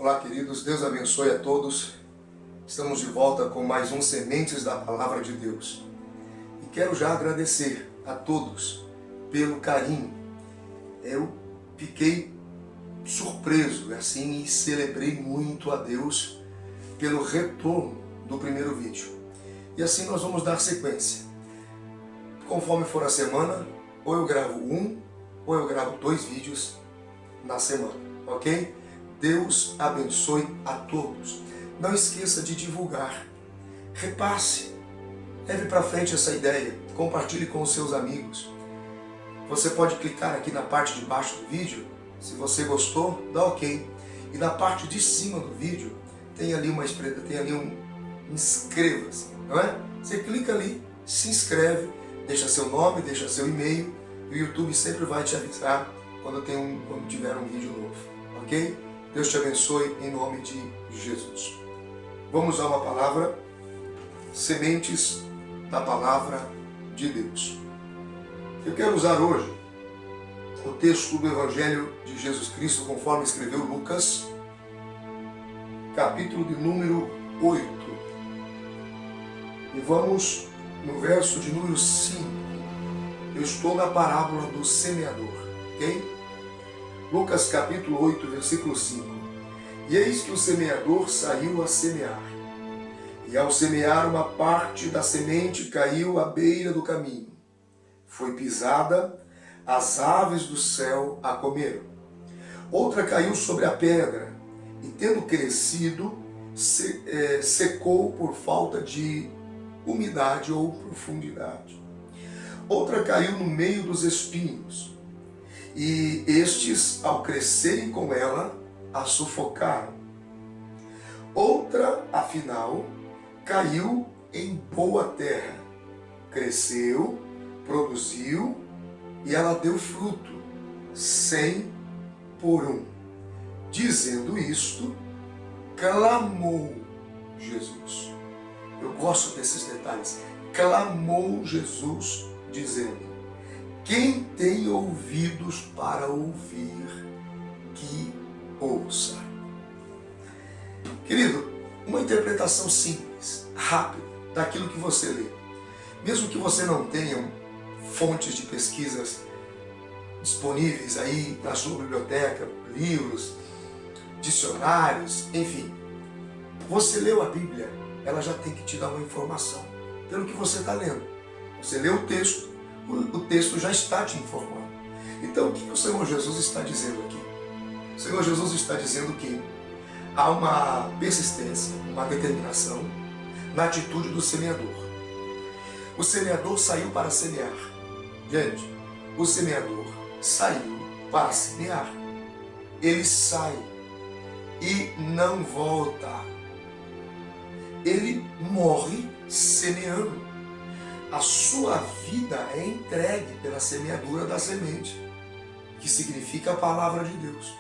Olá, queridos, Deus abençoe a todos. Estamos de volta com mais um Sementes da Palavra de Deus. E quero já agradecer a todos pelo carinho. Eu fiquei surpreso assim e celebrei muito a Deus pelo retorno do primeiro vídeo. E assim nós vamos dar sequência. Conforme for a semana, ou eu gravo um, ou eu gravo 2 vídeos na semana, ok? Deus abençoe a todos. Não esqueça de divulgar. Repasse. Leve para frente essa ideia. Compartilhe com os seus amigos. Você pode clicar aqui na parte de baixo do vídeo. Se você gostou, dá ok. E na parte de cima do vídeo tem ali um inscreva-se, não é? Você clica ali, se inscreve, deixa seu nome, deixa seu e-mail. E o YouTube sempre vai te avisar quando tiver um vídeo novo, ok? Deus te abençoe em nome de Jesus. Vamos a uma palavra, sementes da palavra de Deus. Eu quero usar hoje o texto do Evangelho de Jesus Cristo, conforme escreveu Lucas, capítulo de número 8. E vamos no verso de número 5. Eu estou na parábola do semeador, ok? Lucas capítulo 8, versículo 5. E eis que o semeador saiu a semear. E ao semear, uma parte da semente caiu à beira do caminho. Foi pisada, as aves do céu a comeram. Outra caiu sobre a pedra, e tendo crescido, secou por falta de umidade ou profundidade. Outra caiu no meio dos espinhos, e estes, ao crescerem com ela, a sufocaram. Outra, afinal, caiu em boa terra, cresceu, produziu, e ela deu fruto, 100 por 1. Dizendo isto, clamou Jesus. Eu gosto desses detalhes. Clamou Jesus, dizendo: quem tem ouvidos para ouvir, que ouça. Querido, uma interpretação simples, rápida, daquilo que você lê. Mesmo que você não tenha fontes de pesquisas disponíveis aí na sua biblioteca, livros, dicionários, enfim. Você leu a Bíblia, ela já tem que te dar uma informação pelo que você está lendo. Você lê o texto já está te informando. Então, o que o Senhor Jesus está dizendo aqui? O Senhor Jesus está dizendo que há uma persistência, uma determinação na atitude do semeador. O semeador saiu para semear. Gente, o semeador saiu para semear. Ele sai e não volta. Ele morre semeando. A sua vida é entregue pela semeadura da semente, que significa a palavra de Deus.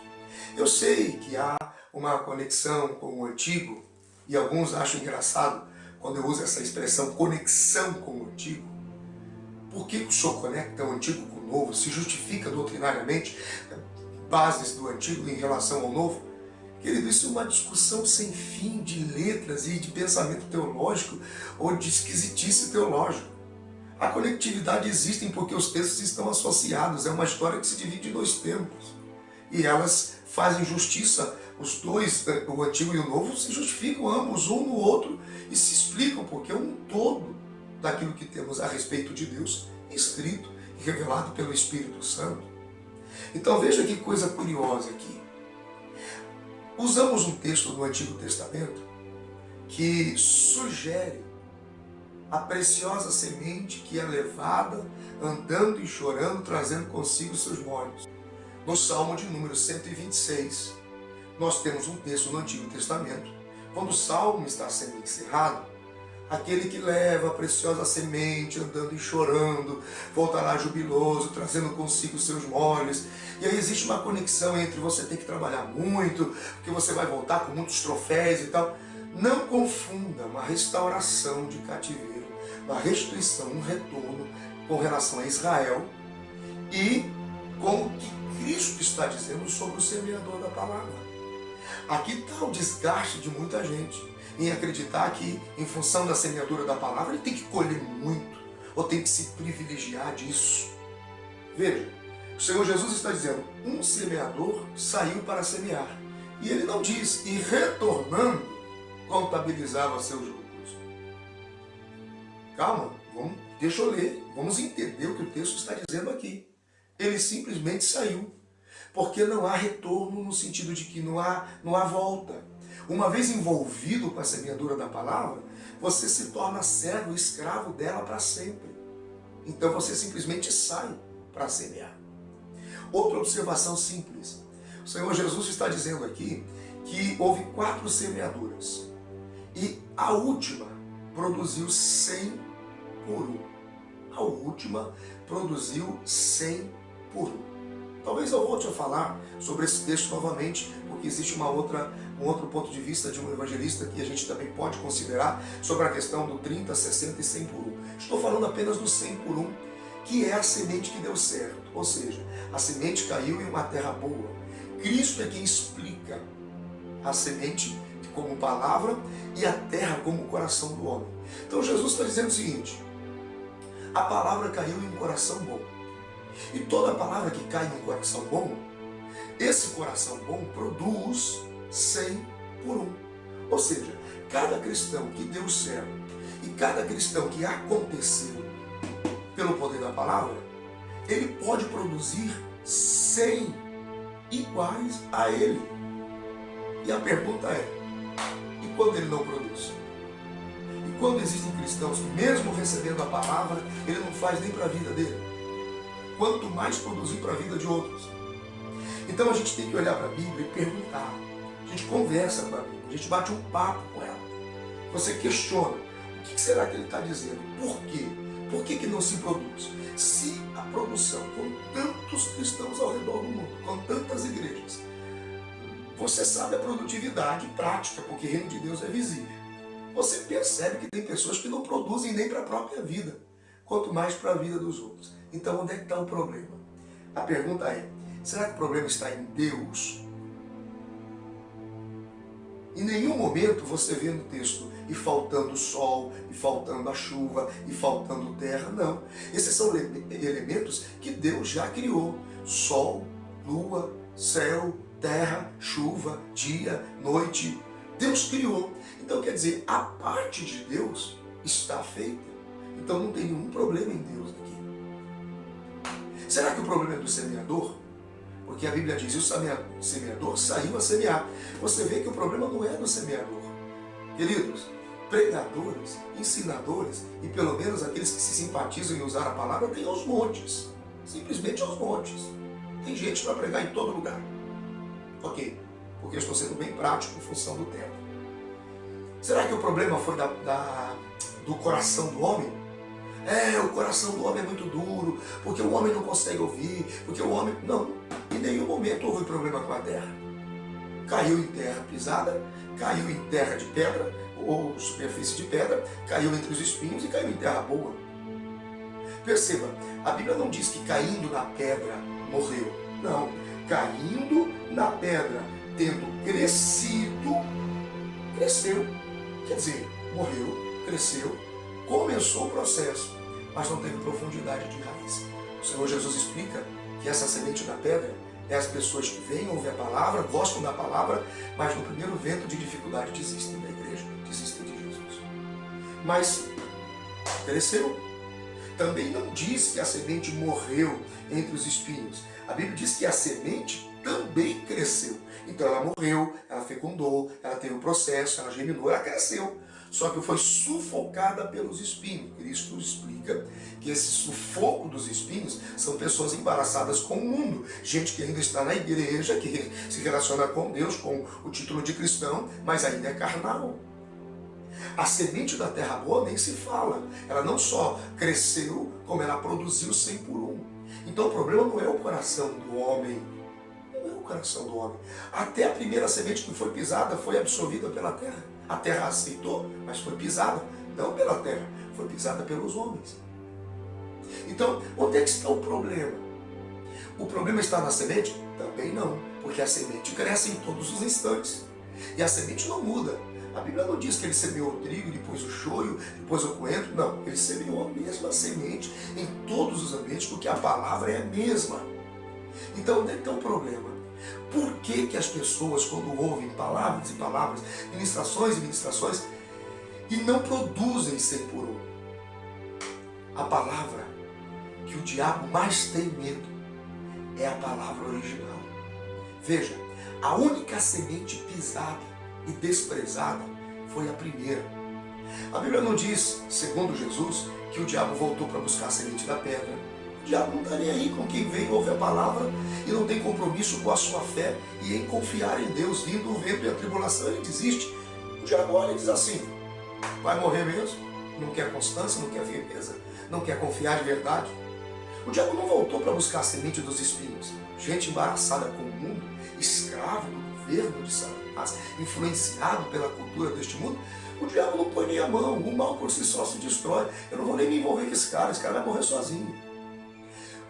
Eu sei que há uma conexão com o antigo, e alguns acham engraçado quando eu uso essa expressão conexão com o antigo. Por que o senhor conecta o antigo com o novo? Se justifica doutrinariamente bases do antigo em relação ao novo? Querido, isso é uma discussão sem fim de letras e de pensamento teológico ou de esquisitice teológico. A conectividade existe porque os textos estão associados, é uma história que se divide em 2 tempos. E elas fazem justiça, os dois, o antigo e o novo, se justificam ambos um no outro e se explicam, porque é um todo daquilo que temos a respeito de Deus, escrito e revelado pelo Espírito Santo. Então veja que coisa curiosa aqui. Usamos um texto do Antigo Testamento que sugere a preciosa semente que é levada, andando e chorando, trazendo consigo seus molhos. No Salmo de número 126, nós temos um texto no Antigo Testamento, quando o Salmo está sendo encerrado, aquele que leva a preciosa semente, andando e chorando, voltará jubiloso, trazendo consigo seus molhos. E aí existe uma conexão entre você ter que trabalhar muito, porque você vai voltar com muitos troféus e tal. Não confunda uma restauração de cativeiro, uma restituição, um retorno com relação a Israel e com o que Cristo está dizendo sobre o semeador da palavra. Aqui está o desgaste de muita gente em acreditar que, em função da semeadura da palavra, ele tem que colher muito, ou tem que se privilegiar disso. Veja, o Senhor Jesus está dizendo, um semeador saiu para semear. E ele não diz, e retornando, contabilizava seus lucros. Calma, deixa eu ler, vamos entender o que o texto está dizendo aqui. Ele simplesmente saiu, porque não há retorno no sentido de que não há volta. Uma vez envolvido com a semeadura da palavra, você se torna servo, escravo dela para sempre. Então você simplesmente sai para semear. Outra observação simples. O Senhor Jesus está dizendo aqui que houve 4 semeaduras. E a última produziu 100 por 1. A última produziu 100 por 1. Talvez eu volte a falar sobre esse texto novamente, porque existe um outro ponto de vista de um evangelista que a gente também pode considerar sobre a questão do 30, 60 e 100 por 1. Estou falando apenas do 100 por 1, que é a semente que deu certo. Ou seja, a semente caiu em uma terra boa. Cristo é quem explica a semente como palavra e a terra como o coração do homem. Então Jesus está dizendo o seguinte, a palavra caiu em um coração bom. E toda palavra que cai em um coração bom, esse coração bom produz 100 por 1. Ou seja, cada cristão que deu certo e cada cristão que aconteceu pelo poder da palavra, ele pode produzir 100 iguais a ele. E a pergunta é, e quando ele não produz? E quando existem cristãos que mesmo recebendo a palavra, ele não faz nem para a vida dele? Quanto mais produzir para a vida de outros. Então a gente tem que olhar para a Bíblia e perguntar. A gente conversa com a Bíblia, a gente bate um papo com ela. Você questiona, o que será que ele está dizendo? Por quê? Por que não se produz? Se a produção, com tantos cristãos ao redor do mundo, com tantas igrejas, você sabe a produtividade prática, porque o reino de Deus é visível. Você percebe que tem pessoas que não produzem nem para a própria vida, quanto mais para a vida dos outros. Então onde é que está o problema? A pergunta é, será que o problema está em Deus? Em nenhum momento você vê no texto, e faltando sol, e faltando a chuva, e faltando terra, não. Esses são elementos que Deus já criou. Sol, lua, céu, terra, chuva, dia, noite. Deus criou. Então quer dizer, a parte de Deus está feita. Então não tem nenhum problema em Deus aqui. Será que o problema é do semeador? Porque a Bíblia diz, o semeador saiu a semear. Você vê que o problema não é do semeador. Queridos, pregadores, ensinadores, e pelo menos aqueles que se simpatizam em usar a palavra, tem aos montes. Simplesmente aos montes. Tem gente para pregar em todo lugar. Ok, porque eu estou sendo bem prático em função do tempo. Será que o problema foi do coração do homem? O coração do homem é muito duro, porque o homem não consegue ouvir, porque o homem... Não, em nenhum momento houve problema com a terra. Caiu em terra pisada, caiu em terra de pedra, ou superfície de pedra, caiu entre os espinhos e caiu em terra boa. Perceba, a Bíblia não diz que caindo na pedra morreu. Não, caindo na pedra, tendo crescido, cresceu. Quer dizer, morreu, cresceu, começou o processo, mas não teve profundidade de raiz. O Senhor Jesus explica que essa semente da pedra é as pessoas que vêm, ouvem a palavra, gostam da palavra, mas no primeiro vento de dificuldade desistem da igreja, desistem de Jesus. Mas cresceu. Também não diz que a semente morreu entre os espinhos. A Bíblia diz que a semente também cresceu. Então ela morreu, ela fecundou, ela teve um processo, ela germinou, ela cresceu. Só que foi sufocada pelos espinhos. Cristo explica que esse sufoco dos espinhos são pessoas embaraçadas com o mundo. Gente que ainda está na igreja, que se relaciona com Deus, com o título de cristão, mas ainda é carnal. A semente da terra boa nem se fala. Ela não só cresceu, como ela produziu 100 por 1. Então o problema não é o coração do homem. Não é o coração do homem. Até a primeira semente que foi pisada foi absorvida pela terra. A terra aceitou, mas foi pisada, não pela terra, foi pisada pelos homens. Então, onde é que está o problema? O problema está na semente? Também não, Porque a semente cresce em todos os instantes. E a semente não muda. A Bíblia não diz que ele semeou o trigo, depois o shoyu, depois o coentro. Não, ele semeou a mesma semente em todos os ambientes, porque a palavra é a mesma. Então, onde é que está o problema? Por que que as pessoas, quando ouvem palavras e palavras, ministrações e ministrações, e não produzem 100 por 1? A palavra que o diabo mais tem medo é a palavra original. Veja, a única semente pisada e desprezada foi a primeira. A Bíblia não diz, segundo Jesus, que o diabo voltou para buscar a semente da pedra. O diabo não está nem aí com quem vem ouvir a palavra e não tem compromisso com a sua fé e em confiar em Deus. Vindo o vento e a tribulação, ele desiste. O diabo olha e diz assim: vai morrer mesmo? Não quer constância, não quer firmeza, não quer confiar de verdade. O diabo não voltou para buscar a semente dos espinhos. Gente embaraçada com o mundo, escravo do governo de Satanás, influenciado pela cultura deste mundo. O diabo não põe nem a mão, o mal por si só se destrói. Eu não vou nem me envolver com esse cara vai morrer sozinho.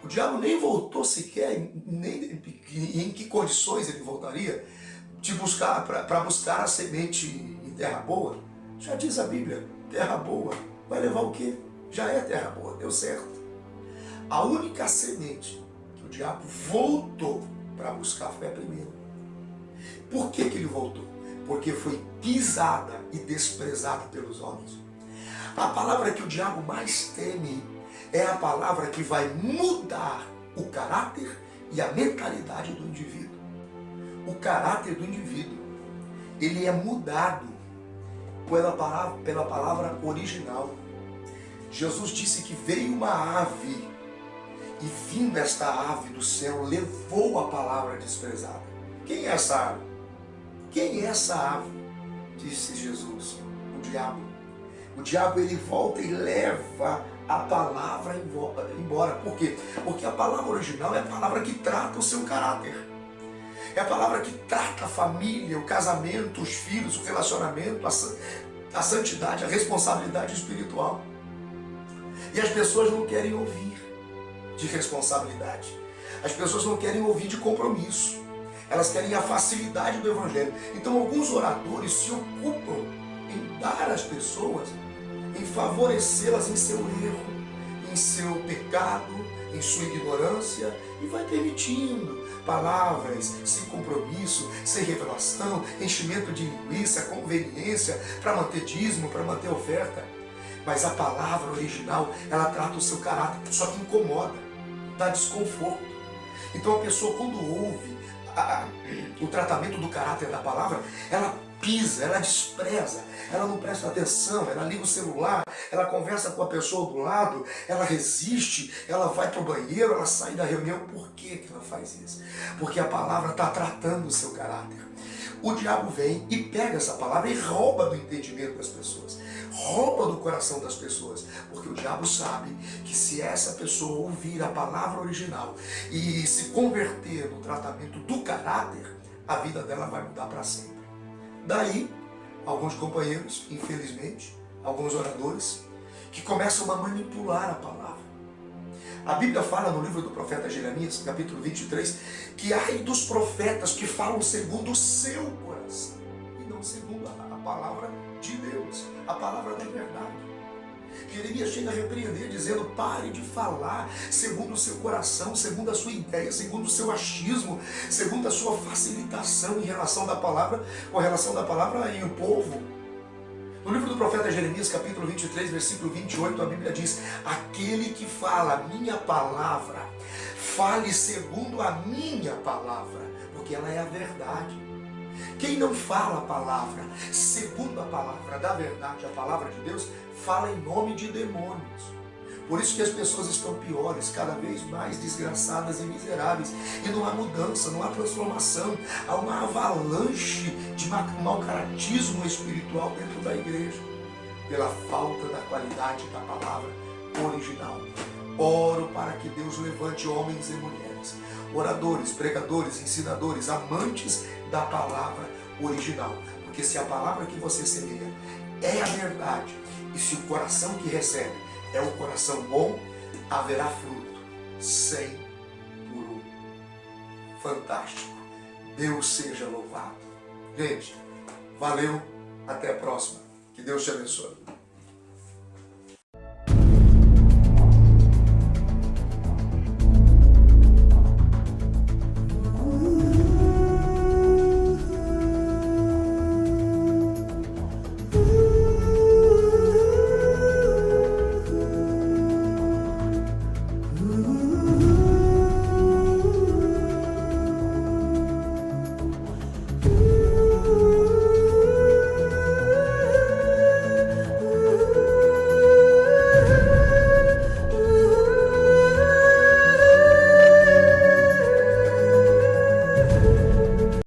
O diabo nem voltou sequer, nem em que condições ele voltaria de buscar para buscar a semente em terra boa. Já diz a Bíblia, terra boa, vai levar o quê? Já é terra boa, deu certo. A única semente que o diabo voltou para buscar foi a primeira. Por que que ele voltou? Porque foi pisada e desprezada pelos homens. A palavra que o diabo mais teme é a palavra que vai mudar o caráter e a mentalidade do indivíduo. O caráter do indivíduo, ele é mudado pela palavra original. Jesus disse que veio uma ave e vindo esta ave do céu levou a palavra desprezada. Quem é essa ave? Quem é essa ave? Disse Jesus, o diabo. O diabo ele volta e leva a palavra embora. Por quê? Porque a palavra original é a palavra que trata o seu caráter. É a palavra que trata a família, o casamento, os filhos, o relacionamento, a santidade, a responsabilidade espiritual. E as pessoas não querem ouvir de responsabilidade. As pessoas não querem ouvir de compromisso. Elas querem a facilidade do Evangelho. Então alguns oradores se ocupam em dar às pessoas, em favorecê-las em seu erro, em seu pecado, em sua ignorância, e vai permitindo palavras sem compromisso, sem revelação, enchimento de linguiça, conveniência, para manter dízimo, para manter oferta. Mas a palavra original, ela trata o seu caráter, só que incomoda, dá desconforto. Então a pessoa, quando ouve o tratamento do caráter da palavra, ela pisa, ela despreza, ela não presta atenção, ela liga o celular, ela conversa com a pessoa do lado, ela resiste, ela vai para o banheiro, ela sai da reunião. Por que que ela faz isso? Porque a palavra está tratando o seu caráter. O diabo vem e pega essa palavra e rouba do entendimento das pessoas, rouba do coração das pessoas, porque o diabo sabe que se essa pessoa ouvir a palavra original e se converter no tratamento do caráter, a vida dela vai mudar para sempre. Daí, alguns companheiros, infelizmente, alguns oradores, que começam a manipular a palavra. A Bíblia fala no livro do profeta Jeremias, capítulo 23, que ai dos profetas que falam segundo o seu coração e não segundo a palavra de Deus, a palavra da verdade. Jeremias chega a repreender dizendo: pare de falar segundo o seu coração, segundo a sua ideia, segundo o seu achismo, segundo a sua facilitação em relação da palavra, com relação da palavra e o povo. No livro do profeta Jeremias, capítulo 23, versículo 28, a Bíblia diz: aquele que fala a minha palavra, fale segundo a minha palavra, porque ela é a verdade. Quem não fala a palavra segundo a palavra da verdade, a palavra de Deus, fala em nome de demônios. Por isso que as pessoas estão piores, cada vez mais desgraçadas e miseráveis. E não há mudança, não há transformação. Há uma avalanche de mau caratismo espiritual dentro da igreja, pela falta da qualidade da palavra original. Oro para que Deus levante homens e mulheres, oradores, pregadores, ensinadores, amantes da palavra original. Porque se a palavra que você semeia é a verdade, e se o coração que recebe é um coração bom, haverá fruto 100 por 1. Fantástico. Deus seja louvado. Gente, valeu, até a próxima. Que Deus te abençoe.